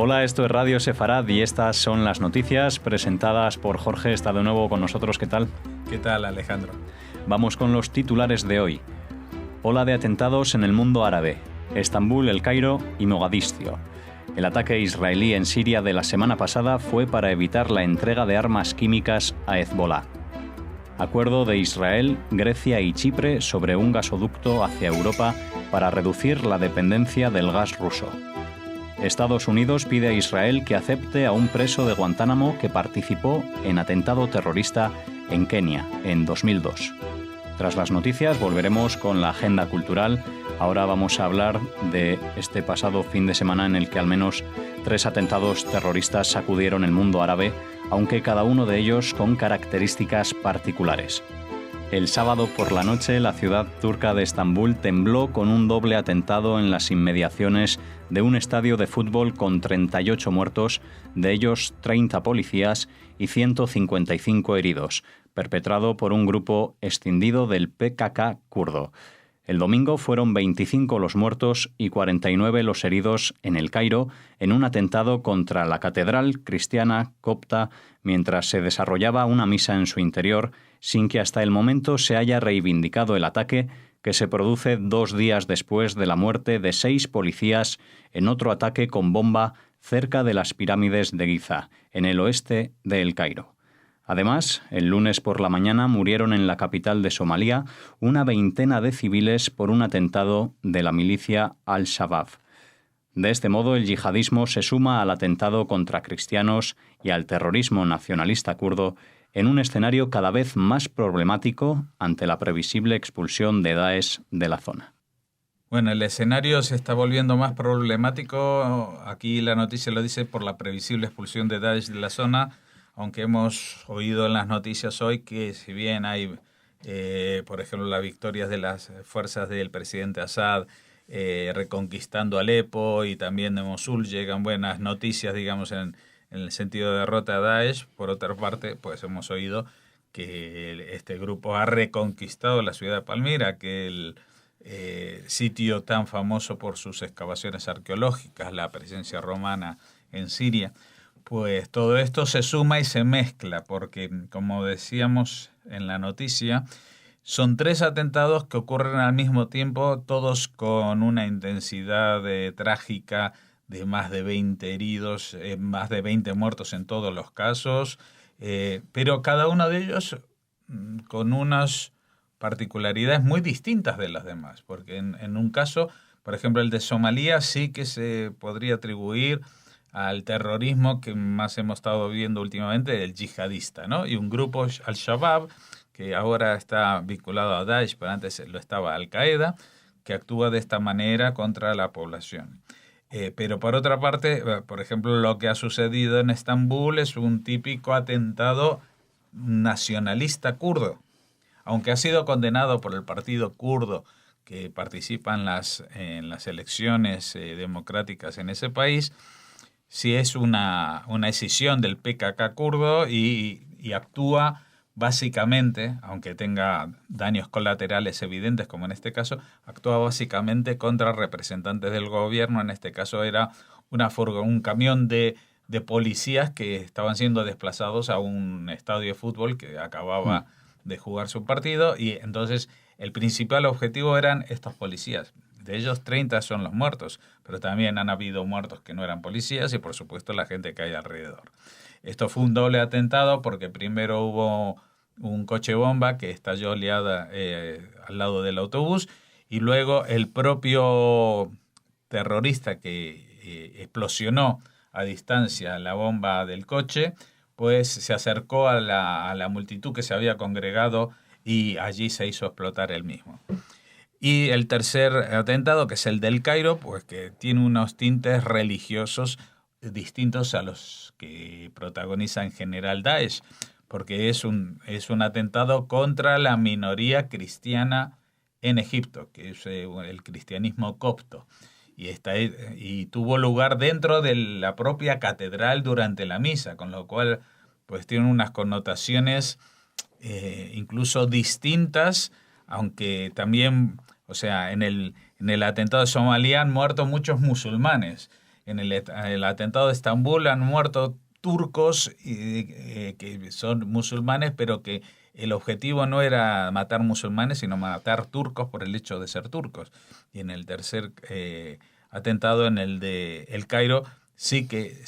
Hola, esto es Radio Sefarad y estas son las noticias presentadas por Jorge. Está de nuevo con nosotros. ¿Qué tal? ¿Qué tal, Alejandro? Vamos con los titulares de hoy. Ola de atentados en el mundo árabe. Estambul, El Cairo y Mogadiscio. El ataque israelí en Siria de la semana pasada fue para evitar la entrega de armas químicas a Hezbolá. Acuerdo de Israel, Grecia y Chipre sobre un gasoducto hacia Europa para reducir la dependencia del gas ruso. Estados Unidos pide a Israel que acepte a un preso de Guantánamo que participó en atentado terrorista en Kenia en 2002. Tras las noticias volveremos con la agenda cultural. Ahora vamos a hablar de este pasado fin de semana en el que al menos 3 atentados terroristas sacudieron el mundo árabe, aunque cada uno de ellos con características particulares. El sábado por la noche, la ciudad turca de Estambul tembló con un doble atentado en las inmediaciones de un estadio de fútbol con 38 muertos, de ellos 30 policías y 155 heridos, perpetrado por un grupo escindido del PKK kurdo. El domingo fueron 25 los muertos y 49 los heridos en El Cairo en un atentado contra la catedral cristiana copta mientras se desarrollaba una misa en su interior, sin que hasta el momento se haya reivindicado el ataque, que se produce 2 días después de la muerte de 6 policías en otro ataque con bomba cerca de las pirámides de Giza, en el oeste de El Cairo. Además, el lunes por la mañana murieron en la capital de Somalia una veintena de civiles por un atentado de la milicia Al-Shabaab. De este modo, el yihadismo se suma al atentado contra cristianos y al terrorismo nacionalista kurdo en un escenario cada vez más problemático ante la previsible expulsión de Daesh de la zona. Bueno, el escenario se está volviendo más problemático. Aquí la noticia lo dice por la previsible expulsión de Daesh de la zona, aunque hemos oído en las noticias hoy que si bien hay, por ejemplo, las victorias de las fuerzas del presidente Assad reconquistando Alepo y también de Mosul, llegan buenas noticias, digamos, en el sentido de derrota a Daesh. Por otra parte, pues hemos oído que este grupo ha reconquistado la ciudad de Palmira, aquel sitio tan famoso por sus excavaciones arqueológicas, la presencia romana en Siria. Pues todo esto se suma y se mezcla, porque como decíamos en la noticia, son 3 atentados que ocurren al mismo tiempo, todos con una intensidad trágica de más de 20 heridos, más de 20 muertos en todos los casos, pero cada uno de ellos con unas particularidades muy distintas de las demás, porque en un caso, por ejemplo, el de Somalia sí que se podría atribuir al terrorismo que más hemos estado viendo últimamente, el yihadista, ¿no? Y un grupo Al-Shabaab, que ahora está vinculado a Daesh, pero antes lo estaba Al-Qaeda, que actúa de esta manera contra la población. Pero por otra parte, por ejemplo, lo que ha sucedido en Estambul es un típico atentado nacionalista kurdo, aunque ha sido condenado por el partido kurdo que participa en las elecciones democráticas en ese país. Sí es una escisión del PKK kurdo y actúa básicamente, aunque tenga daños colaterales evidentes como en este caso, actúa básicamente contra representantes del gobierno. En este caso era un camión de policías que estaban siendo desplazados a un estadio de fútbol que acababa de jugar su partido, y entonces el principal objetivo eran estos policías. De ellos 30 son los muertos, pero también han habido muertos que no eran policías y por supuesto la gente que hay alrededor. Esto fue un doble atentado porque primero hubo un coche bomba que estalló liada al lado del autobús, y luego el propio terrorista que explosionó a distancia la bomba del coche, pues se acercó a la multitud que se había congregado y allí se hizo explotar él mismo. Y el tercer atentado, que es el del Cairo, pues que tiene unos tintes religiosos distintos a los que protagoniza en general Daesh, porque es un atentado contra la minoría cristiana en Egipto, que es el cristianismo copto, y tuvo lugar dentro de la propia catedral durante la misa, con lo cual pues tiene unas connotaciones incluso distintas, aunque también, o sea, en el atentado de Somalia han muerto muchos musulmanes, en el atentado de Estambul han muerto turcos que son musulmanes, pero que el objetivo no era matar musulmanes, sino matar turcos por el hecho de ser turcos. Y en el tercer atentado, en el de El Cairo, sí que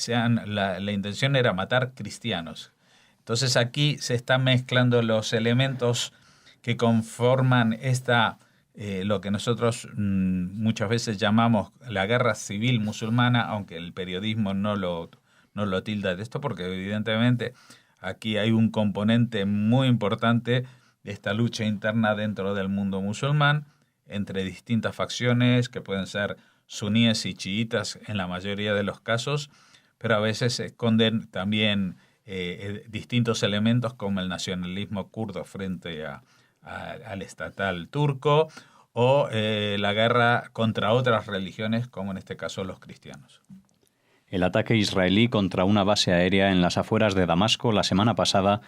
la intención era matar cristianos. Entonces aquí se están mezclando los elementos que conforman lo que nosotros muchas veces llamamos la guerra civil musulmana, aunque el periodismo no lo tilda de esto, porque evidentemente aquí hay un componente muy importante de esta lucha interna dentro del mundo musulmán entre distintas facciones que pueden ser suníes y chiitas en la mayoría de los casos, pero a veces se esconden también distintos elementos como el nacionalismo kurdo frente al estatal turco o la guerra contra otras religiones, como en este caso los cristianos. El ataque israelí contra una base aérea en las afueras de Damasco la semana pasada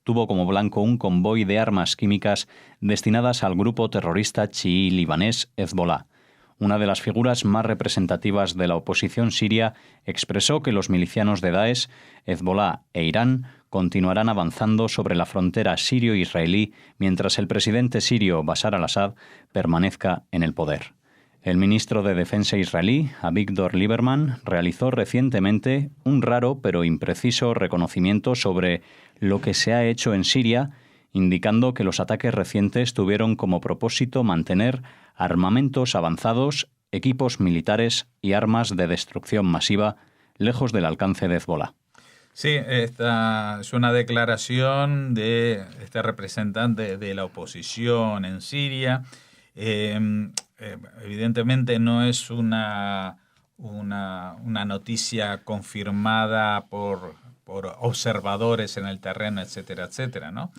tuvo como blanco un convoy de armas químicas destinadas al grupo terrorista chií libanés Hezbollah. Una de las figuras más representativas de la oposición siria expresó que los milicianos de Daesh, Hezbollah e Irán continuarán avanzando sobre la frontera sirio-israelí mientras el presidente sirio Bashar al-Assad permanezca en el poder. El ministro de Defensa israelí, Avigdor Lieberman, realizó recientemente un raro pero impreciso reconocimiento sobre lo que se ha hecho en Siria, indicando que los ataques recientes tuvieron como propósito mantener armamentos avanzados, equipos militares y armas de destrucción masiva lejos del alcance de Hezbollah. Sí, esta es una declaración de este representante de la oposición en Siria. Evidentemente no es una noticia confirmada por observadores en el terreno, etcétera, etcétera, ¿no?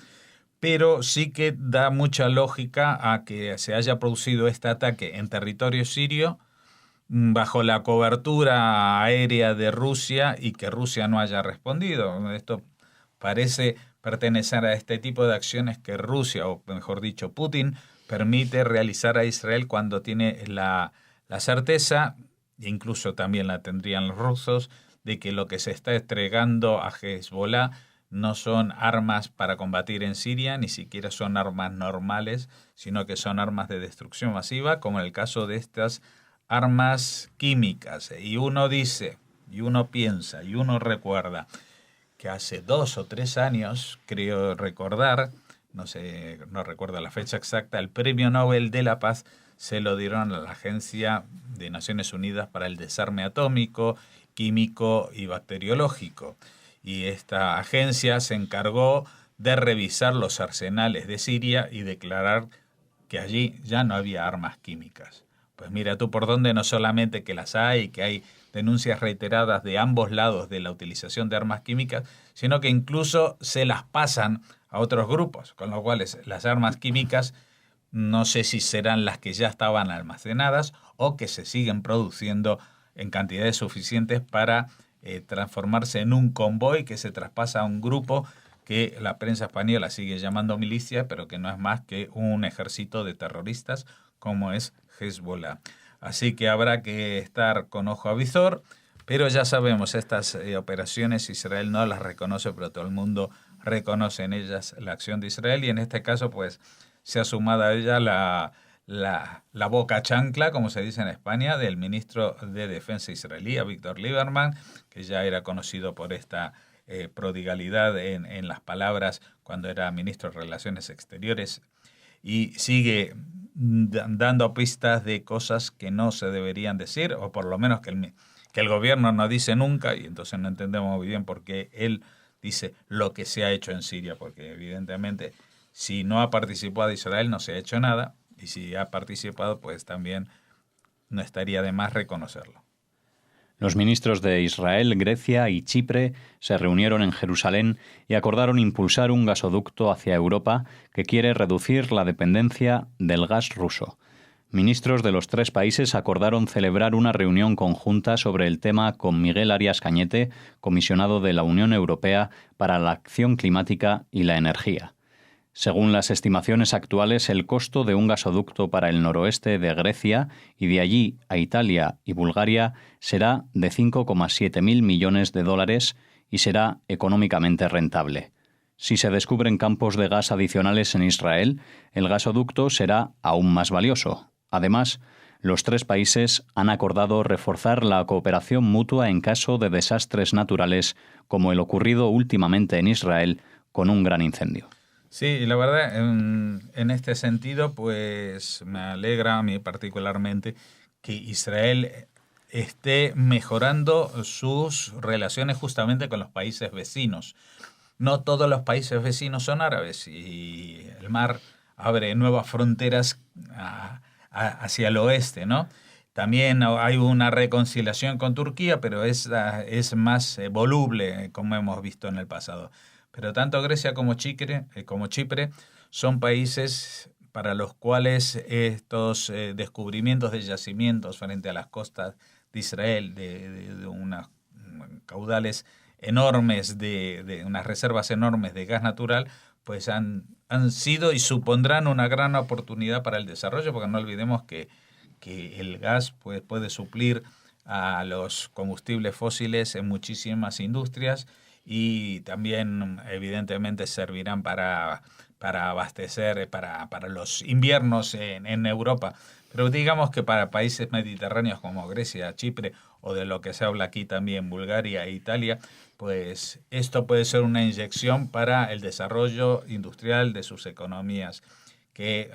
Pero sí que da mucha lógica a que se haya producido este ataque en territorio sirio bajo la cobertura aérea de Rusia y que Rusia no haya respondido. Esto parece pertenecer a este tipo de acciones que Rusia, o mejor dicho, Putin, permite realizar a Israel cuando tiene la certeza, e incluso también la tendrían los rusos, de que lo que se está entregando a Hezbollah no son armas para combatir en Siria, ni siquiera son armas normales, sino que son armas de destrucción masiva, como en el caso de estas armas químicas. Y uno dice, y uno piensa, y uno recuerda que hace 2 o 3 años, creo recordar, no recuerdo la fecha exacta, el Premio Nobel de la Paz se lo dieron a la Agencia de Naciones Unidas para el Desarme Atómico, Químico y Bacteriológico. Y esta agencia se encargó de revisar los arsenales de Siria y declarar que allí ya no había armas químicas. Pues mira tú por dónde, no solamente que las hay, que hay denuncias reiteradas de ambos lados de la utilización de armas químicas, sino que incluso se las pasan a otros grupos, con lo cual las armas químicas no sé si serán las que ya estaban almacenadas o que se siguen produciendo en cantidades suficientes para transformarse en un convoy que se traspasa a un grupo que la prensa española sigue llamando milicia, pero que no es más que un ejército de terroristas como es Hezbollah. Así que habrá que estar con ojo avizor, pero ya sabemos, estas operaciones Israel no las reconoce, pero todo el mundo reconoce en ellas la acción de Israel y en este caso pues se ha sumado a ella la boca chancla, como se dice en España, del ministro de Defensa israelí, Avigdor Lieberman, que ya era conocido por esta prodigalidad en las palabras cuando era ministro de Relaciones Exteriores y sigue dando pistas de cosas que no se deberían decir, o por lo menos que el gobierno no dice nunca, y entonces no entendemos muy bien por qué él dice lo que se ha hecho en Siria, porque evidentemente si no ha participado Israel no se ha hecho nada, y si ha participado pues también no estaría de más reconocerlo. Los ministros de Israel, Grecia y Chipre se reunieron en Jerusalén y acordaron impulsar un gasoducto hacia Europa que quiere reducir la dependencia del gas ruso. Ministros de los 3 países acordaron celebrar una reunión conjunta sobre el tema con Miguel Arias Cañete, comisionado de la Unión Europea para la Acción Climática y la Energía. Según las estimaciones actuales, el costo de un gasoducto para el noroeste de Grecia y de allí a Italia y Bulgaria será de 5,7 mil millones de dólares y será económicamente rentable. Si se descubren campos de gas adicionales en Israel, el gasoducto será aún más valioso. Además, los tres países han acordado reforzar la cooperación mutua en caso de desastres naturales, como el ocurrido últimamente en Israel con un gran incendio. Sí, la verdad, en este sentido, pues me alegra a mí particularmente que Israel esté mejorando sus relaciones justamente con los países vecinos. No todos los países vecinos son árabes y el mar abre nuevas fronteras hacia el oeste, ¿no? También hay una reconciliación con Turquía, pero es más voluble, como hemos visto en el pasado. Pero tanto Grecia como Chipre son países para los cuales estos descubrimientos de yacimientos frente a las costas de Israel, de unas caudales enormes, de unas reservas enormes de gas natural, pues han sido y supondrán una gran oportunidad para el desarrollo, porque no olvidemos que el gas pues, puede suplir a los combustibles fósiles en muchísimas industrias y también evidentemente servirán para abastecer para los inviernos en Europa. Pero digamos que para países mediterráneos como Grecia, Chipre o de lo que se habla aquí también Bulgaria e Italia, pues esto puede ser una inyección para el desarrollo industrial de sus economías, que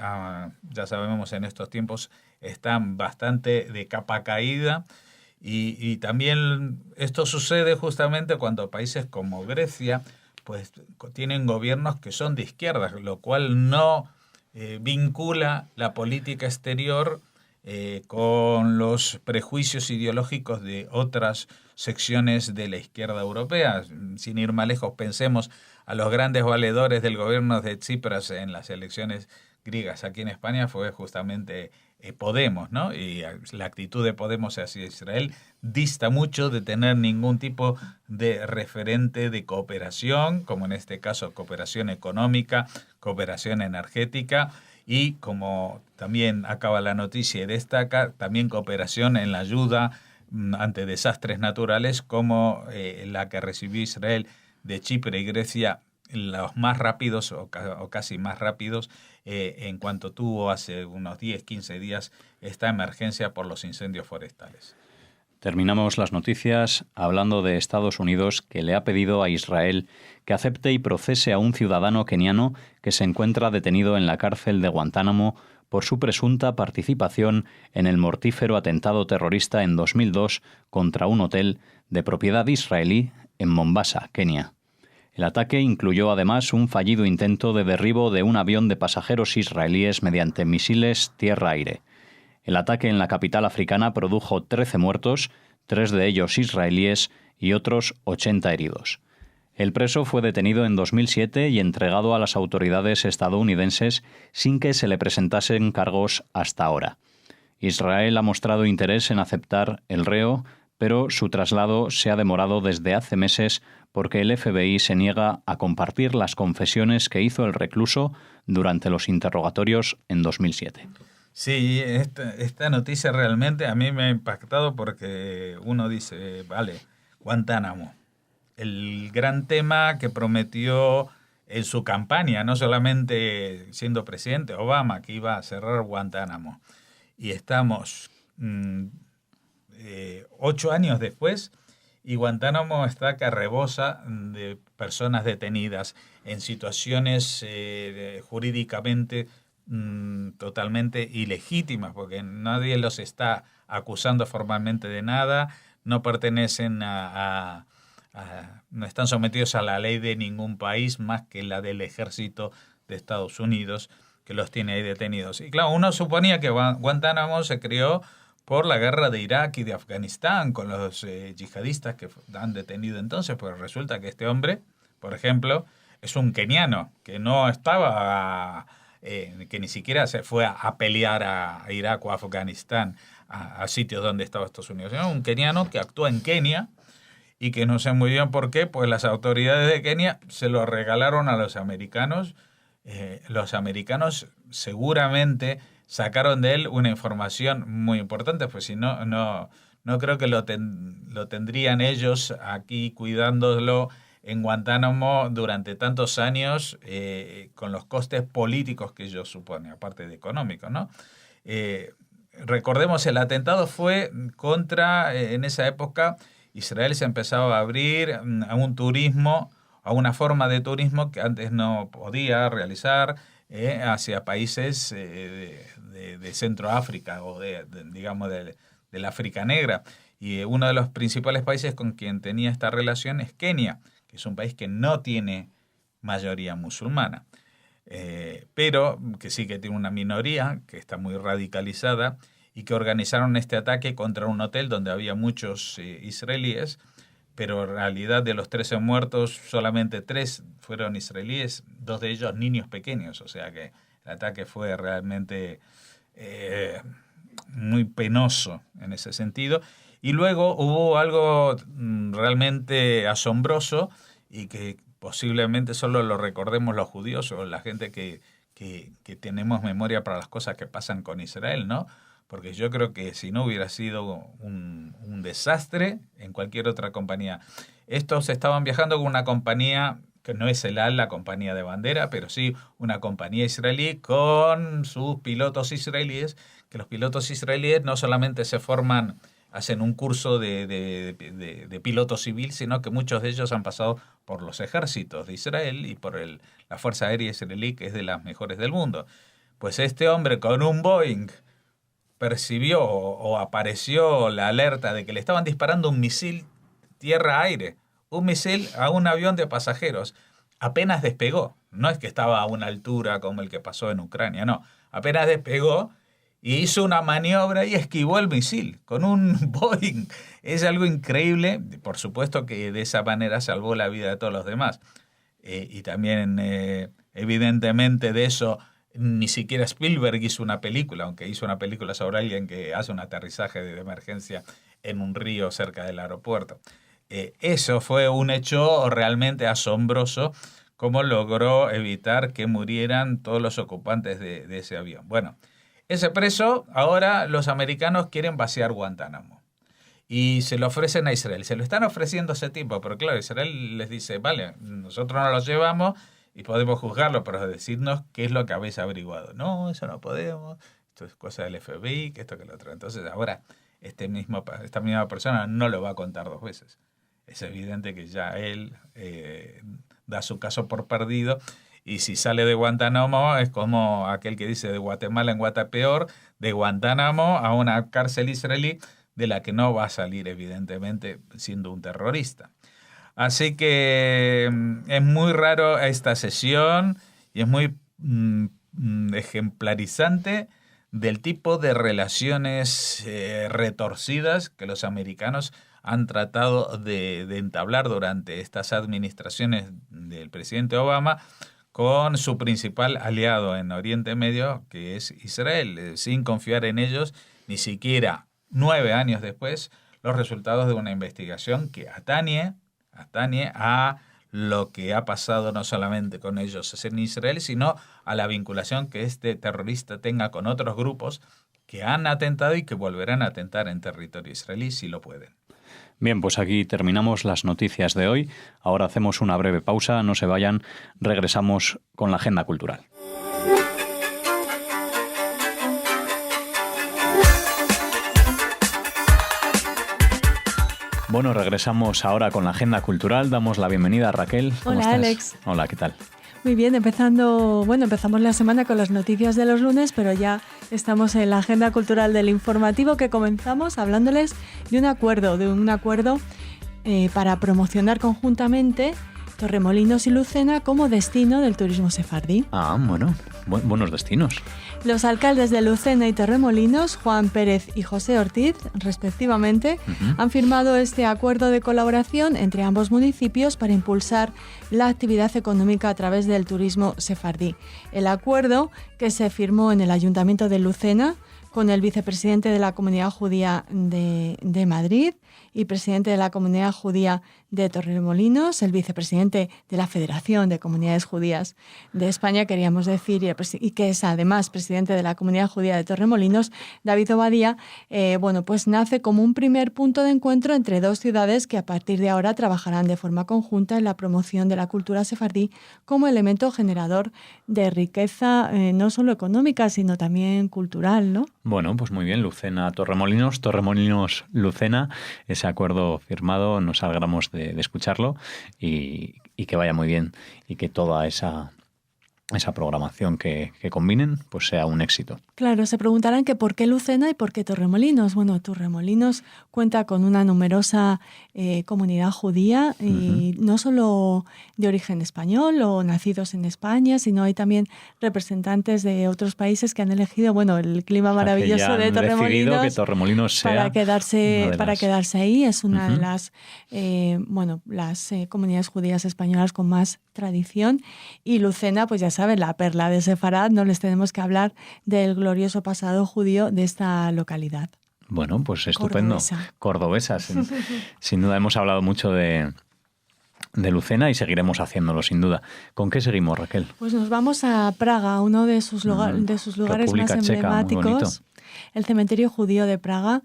ya sabemos en estos tiempos están bastante de capa caída. Y también esto sucede justamente cuando países como Grecia pues tienen gobiernos que son de izquierda, lo cual no vincula la política exterior con los prejuicios ideológicos de otras secciones de la izquierda europea. Sin ir más lejos, pensemos a los grandes valedores del gobierno de Tsipras en las elecciones griegas aquí en España, fue justamente Podemos, ¿no? Y la actitud de Podemos hacia Israel dista mucho de tener ningún tipo de referente de cooperación, como en este caso cooperación económica, cooperación energética y, como también acaba la noticia y destaca, también cooperación en la ayuda ante desastres naturales como la que recibió Israel de Chipre y Grecia, los más rápidos o casi más rápidos en cuanto tuvo hace unos 10, 15 días esta emergencia por los incendios forestales. Terminamos las noticias hablando de Estados Unidos, que le ha pedido a Israel que acepte y procese a un ciudadano keniano que se encuentra detenido en la cárcel de Guantánamo por su presunta participación en el mortífero atentado terrorista en 2002 contra un hotel de propiedad israelí en Mombasa, Kenia. El ataque incluyó además un fallido intento de derribo de un avión de pasajeros israelíes mediante misiles tierra-aire. El ataque en la capital africana produjo 13 muertos, 3 de ellos israelíes y otros 80 heridos. El preso fue detenido en 2007 y entregado a las autoridades estadounidenses sin que se le presentasen cargos hasta ahora. Israel ha mostrado interés en aceptar el reo, pero su traslado se ha demorado desde hace meses porque el FBI se niega a compartir las confesiones que hizo el recluso durante los interrogatorios en 2007. Sí, esta noticia realmente a mí me ha impactado porque uno dice, vale, Guantánamo, el gran tema que prometió en su campaña, no solamente siendo presidente Obama, que iba a cerrar Guantánamo. Y estamos 8 años después y Guantánamo está que rebosa de personas detenidas en situaciones jurídicamente totalmente ilegítimas, porque nadie los está acusando formalmente de nada, no pertenecen no están sometidos a la ley de ningún país más que la del ejército de Estados Unidos, que los tiene ahí detenidos. Y claro, uno suponía que Guantánamo se creó por la guerra de Irak y de Afganistán con los yihadistas que han detenido entonces, pues resulta que este hombre, por ejemplo, es un keniano que no estaba, que ni siquiera se fue a pelear a Irak o a Afganistán, a sitios donde estaba Estados Unidos, sino un keniano que actúa en Kenia y que no sé muy bien por qué, pues las autoridades de Kenia se lo regalaron a los americanos los americanos seguramente sacaron de él una información muy importante, pues si no, no creo que lo tendrían ellos aquí cuidándolo en Guantánamo durante tantos años, con los costes políticos que ello supone, aparte de económicos, ¿no? Recordemos, el atentado fue contra, en esa época, Israel se empezaba a abrir a un turismo, a una forma de turismo que antes no podía realizar, hacia países de Centroáfrica o digamos del África Negra. Y uno de los principales países con quien tenía esta relación es Kenia, que es un país que no tiene mayoría musulmana, pero que sí que tiene una minoría que está muy radicalizada y que organizaron este ataque contra un hotel donde había muchos israelíes, pero en realidad de los 13 muertos solamente 3 fueron israelíes, 2 de ellos niños pequeños, o sea que el ataque fue realmente muy penoso en ese sentido. Y luego hubo algo realmente asombroso y que posiblemente solo lo recordemos los judíos o la gente que tenemos memoria para las cosas que pasan con Israel, ¿no? Porque yo creo que si no hubiera sido un desastre en cualquier otra compañía. Estos estaban viajando con una compañía que no es el Al, la compañía de bandera, pero sí una compañía israelí con sus pilotos israelíes, que los pilotos israelíes no solamente se forman, hacen un curso de piloto civil, sino que muchos de ellos han pasado por los ejércitos de Israel y por la Fuerza Aérea Israelí, que es de las mejores del mundo. Pues este hombre con un Boeing percibió o apareció la alerta de que le estaban disparando un misil tierra-aire, un misil a un avión de pasajeros. Apenas despegó, no es que estaba a una altura como el que pasó en Ucrania, no, apenas despegó y hizo una maniobra y esquivó el misil con un Boeing. Es algo increíble, por supuesto que de esa manera salvó la vida de todos los demás. Y también, evidentemente, de eso ni siquiera Spielberg hizo una película, aunque hizo una película sobre alguien que hace un aterrizaje de emergencia en un río cerca del aeropuerto. Eso fue un hecho realmente asombroso, cómo logró evitar que murieran todos los ocupantes de ese avión. Bueno, ese preso, ahora los americanos quieren vaciar Guantánamo y se lo ofrecen a Israel. Se lo están ofreciendo a ese tipo, pero claro, Israel les dice, vale, nosotros no lo llevamos y podemos juzgarlo, pero decirnos qué es lo que habéis averiguado. No, eso no podemos, esto es cosa del FBI, que esto que lo otro. Entonces ahora esta misma persona no lo va a contar 2 veces. Es evidente que ya él da su caso por perdido. Y si sale de Guantánamo, es como aquel que dice de Guatemala en Guatapeor, de Guantánamo a una cárcel israelí de la que no va a salir, evidentemente, siendo un terrorista. Así que es muy raro esta sesión y es muy ejemplarizante del tipo de relaciones retorcidas que los americanos han tratado de entablar durante estas administraciones del presidente Obama con su principal aliado en Oriente Medio, que es Israel, sin confiar en ellos, ni siquiera 9 años después, los resultados de una investigación que atañe a lo que ha pasado no solamente con ellos en Israel, sino a la vinculación que este terrorista tenga con otros grupos que han atentado y que volverán a atentar en territorio israelí si lo pueden. Bien, pues aquí terminamos las noticias de hoy. Ahora hacemos una breve pausa, no se vayan, regresamos con la agenda cultural. Bueno, regresamos ahora con la agenda cultural. Damos la bienvenida a Raquel. ¿Cómo estás? Alex. Hola, ¿qué tal? Muy bien, empezamos la semana con las noticias de los lunes, pero ya estamos en la agenda cultural del informativo, que comenzamos hablándoles de un acuerdo para promocionar conjuntamente Torremolinos y Lucena como destino del turismo sefardí. Ah, bueno, buenos destinos. Los alcaldes de Lucena y Torremolinos, Juan Pérez y José Ortiz, respectivamente, han firmado este acuerdo de colaboración entre ambos municipios para impulsar la actividad económica a través del turismo sefardí. El acuerdo, que se firmó en el Ayuntamiento de Lucena con el vicepresidente de la Comunidad Judía de Madrid y presidente de la Comunidad Judía de Torremolinos, el vicepresidente de la Federación de Comunidades Judías de España, queríamos decir, y que es además presidente de la Comunidad Judía de Torremolinos, David Obadía, pues nace como un primer punto de encuentro entre dos ciudades que a partir de ahora trabajarán de forma conjunta en la promoción de la cultura sefardí como elemento generador de riqueza, no solo económica, sino también cultural, ¿no? Bueno, pues muy bien, Lucena-Torremolinos, Torremolinos-Lucena, ese acuerdo firmado, nos alegramos de escucharlo y que vaya muy bien y que toda esa programación que combinen pues sea un éxito. Claro, se preguntarán que por qué Lucena y por qué Torremolinos. Bueno, Torremolinos cuenta con una numerosa comunidad judía y no solo de origen español o nacidos en España, sino hay también representantes de otros países que han elegido, el clima maravilloso de Torremolinos, que Torremolinos sea para quedarse ahí. Es una de las comunidades judías españolas con más tradición. Y Lucena, pues ya saben, la perla de Sefarad, no les tenemos que hablar del glorioso pasado judío de esta localidad. Bueno, pues estupendo. Cordobesa. Sin duda hemos hablado mucho de Lucena y seguiremos haciéndolo, sin duda. ¿Con qué seguimos, Raquel? Pues nos vamos a Praga, uno de sus lugares más emblemáticos. El cementerio judío de Praga.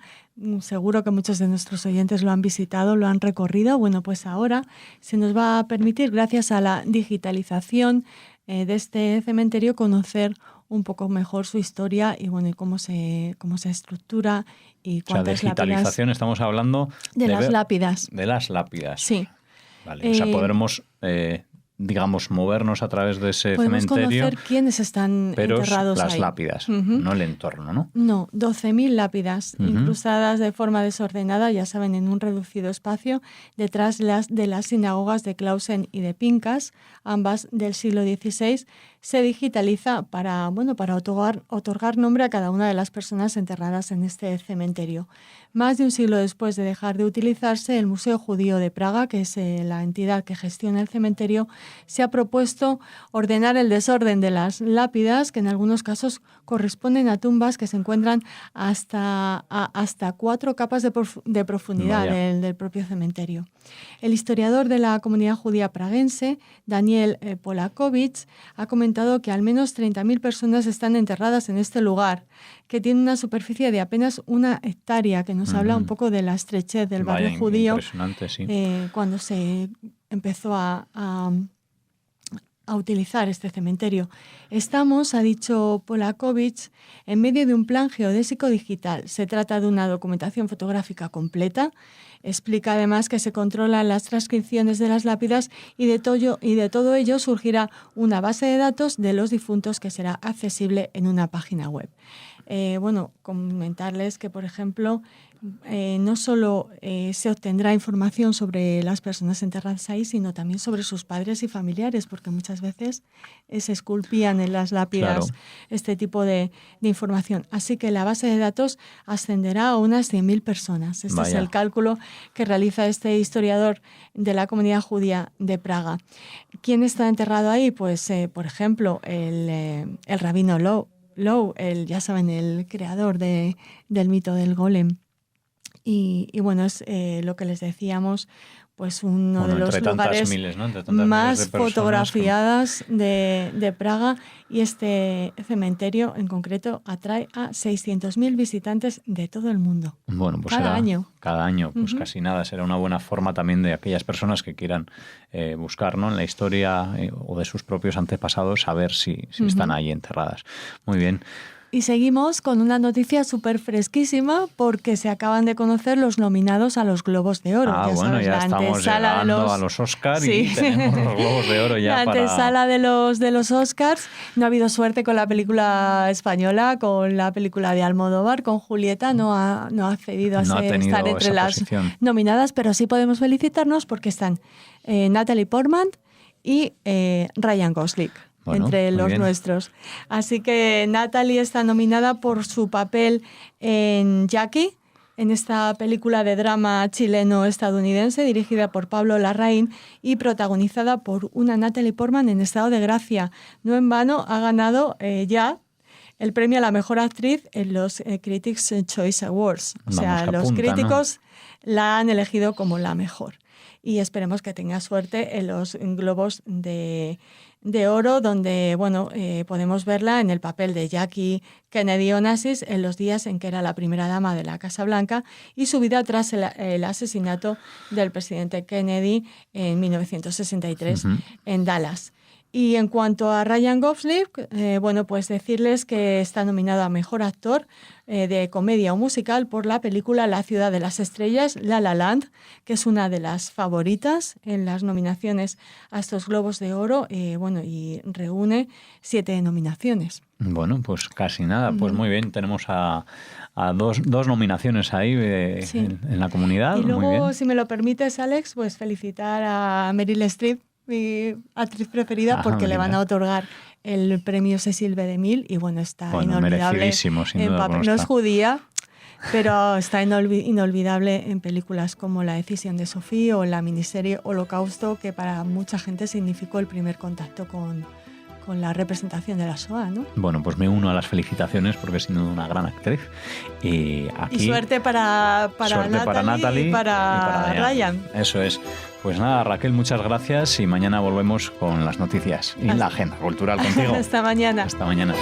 Seguro que muchos de nuestros oyentes lo han visitado, lo han recorrido. Bueno, pues ahora se nos va a permitir, gracias a la digitalización de este cementerio, conocer un poco mejor su historia y cómo se estructura y cuántas digitalización lápidas. Estamos hablando de las lápidas. De las lápidas. Sí. Vale, o sea, podremos movernos a través de ese podemos cementerio. Conocer quiénes están enterrados las ahí. Lápidas, no el entorno, ¿no? No, 12.000 lápidas incrustadas de forma desordenada, ya saben, en un reducido espacio, detrás de las sinagogas de Clausen y de Pincas, ambas del siglo XVI, se digitaliza para otorgar nombre a cada una de las personas enterradas en este cementerio. Más de un siglo después de dejar de utilizarse, el Museo Judío de Praga, que es la entidad que gestiona el cementerio, se ha propuesto ordenar el desorden de las lápidas, que en algunos casos corresponden a tumbas que se encuentran hasta 4 capas de profundidad del propio cementerio. El historiador de la comunidad judía praguense, Daniel Polakovich, ha comentado que al menos 30.000 personas están enterradas en este lugar, que tiene una superficie de apenas 1 hectárea, que nos habla un poco de la estrechez del barrio judío. Impresionante, sí. Cuando se empezó a utilizar este cementerio. Estamos, ha dicho Polakovich, en medio de un plan geodésico digital. Se trata de una documentación fotográfica completa. Explica además que se controlan las transcripciones de las lápidas y de todo ello surgirá una base de datos de los difuntos que será accesible en una página web. Comentarles que, por ejemplo, no solo se obtendrá información sobre las personas enterradas ahí, sino también sobre sus padres y familiares, porque muchas veces se esculpían en las lápidas este tipo de información. Así que la base de datos ascenderá a unas 100.000 personas. Este es el cálculo que realiza este historiador de la comunidad judía de Praga. ¿Quién está enterrado ahí? Pues, por ejemplo, el rabino Low, ya saben, el creador del mito del golem. Y es lo que les decíamos, pues uno de los lugares más fotografiadas de Praga, y este cementerio en concreto atrae a 600.000 visitantes de todo el mundo. Bueno, pues cada año, pues casi nada. Será una buena forma también de aquellas personas que quieran buscar, ¿no?, en la historia o de sus propios antepasados, saber si están ahí enterradas. Muy bien. Y seguimos con una noticia súper fresquísima, porque se acaban de conocer los nominados a los Globos de Oro. Ya estamos llegando a los Oscars y tenemos los Globos de Oro ya. La antesala de los Oscars. No ha habido suerte con la película española, con la película de Almodóvar, con Julieta. No ha accedido a estar entre las nominadas, pero sí podemos felicitarnos porque están Natalie Portman y Ryan Gosling. Entre los nuestros. Así que Natalie está nominada por su papel en Jackie, en esta película de drama chileno-estadounidense dirigida por Pablo Larraín y protagonizada por una Natalie Portman en estado de gracia. No en vano ha ganado ya el premio a la mejor actriz en los Critics' Choice Awards. O sea, los críticos la han elegido como la mejor. Y esperemos que tenga suerte en los Globos de Oro, donde podemos verla en el papel de Jackie Kennedy Onassis en los días en que era la primera dama de la Casa Blanca y su vida tras el asesinato del presidente Kennedy en 1963 en Dallas. Y en cuanto a Ryan Gosling, pues decirles que está nominado a Mejor Actor de Comedia o Musical por la película La Ciudad de las Estrellas, La La Land, que es una de las favoritas en las nominaciones a estos Globos de Oro, y reúne 7 nominaciones. Bueno, pues casi nada. Pues muy bien, tenemos a dos nominaciones ahí en la comunidad. Y luego, muy bien. Si me lo permites, Alex, pues felicitar a Meryl Streep, mi actriz preferida, porque le van a otorgar el premio Cecil B. DeMille y está inolvidable. Merecidísimo, sin duda. No es judía, pero está inolvidable en películas como La decisión de Sophie o la miniserie Holocausto, que para mucha gente significó el primer contacto con la representación de la Shoah, ¿no? Bueno, pues me uno a las felicitaciones porque es sin duda una gran actriz. Y suerte para Natalie y para Ryan. Eso es. Pues nada, Raquel, muchas gracias y mañana volvemos con las noticias y la agenda cultural contigo. Hasta mañana. Hasta mañana.